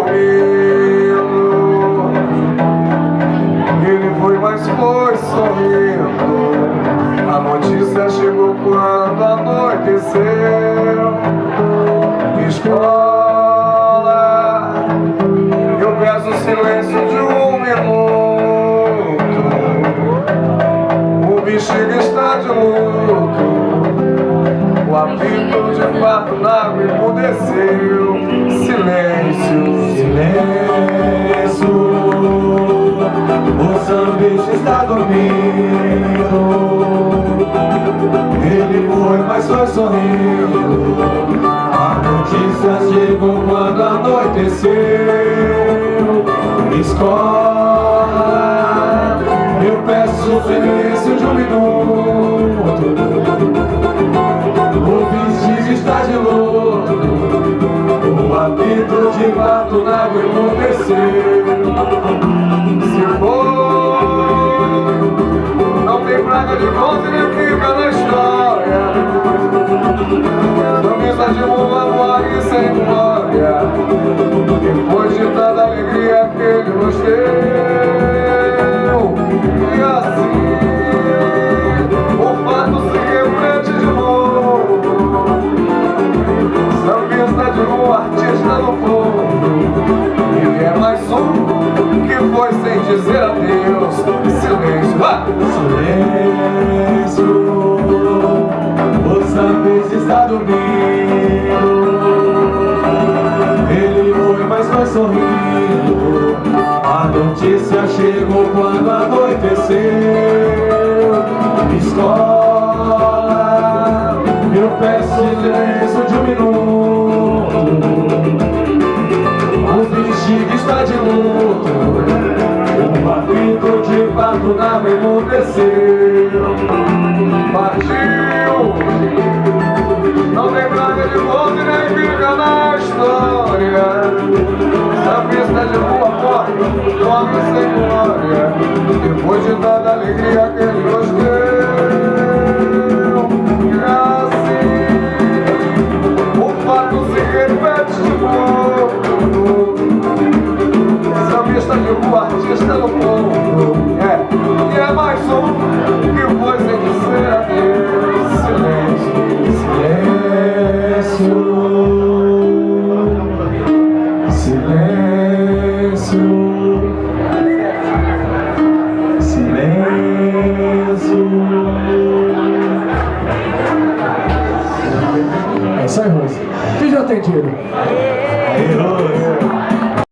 dormindo. Ele foi, mas foi sorrindo. A notícia chegou quando anoiteceu. Escola, eu peço silêncio de um minuto. O bexiga está de luto. O apito de fato na água emudeceu. Silêncio, Silêncio, o sambista está dormindo. Ele foi, mas foi sorrindo. A notícia chegou quando anoiteceu. Escola, eu peço o silêncio de um minuto. O vestígio está de luto. O apito de fato na água emudeceu. se for, não tem praga de conta nem fica na história. Sambista de lua morre sem glória, depois de tanta alegria que ele nos deu. E assim o fato se repete de novo. Sambista de lua, artista no povo. E é mais um que foi sem dizer adeus. Silêncio, vai! Silêncio, o sambista está dormindo. Ele foi, mas foi sorrindo. A notícia chegou quando anoiteceu. Escola, eu peço silêncio de um minuto. O bexiga está de luto. O apito de fato na água emudeceu. Partiu! Não tem praga de volta e nem fica na história. Sambista de rua morre, come sem glória, depois de tanta alegria que ele nos deu. E assim o fato se repete de novo. Sambista de rua, artista no povo. E é mais um que foi sem dizer adeus. Silêncio, silêncio, silêncio, silêncio. É isso aí, Rose. Quem já tem dinheiro? Aí, Rose.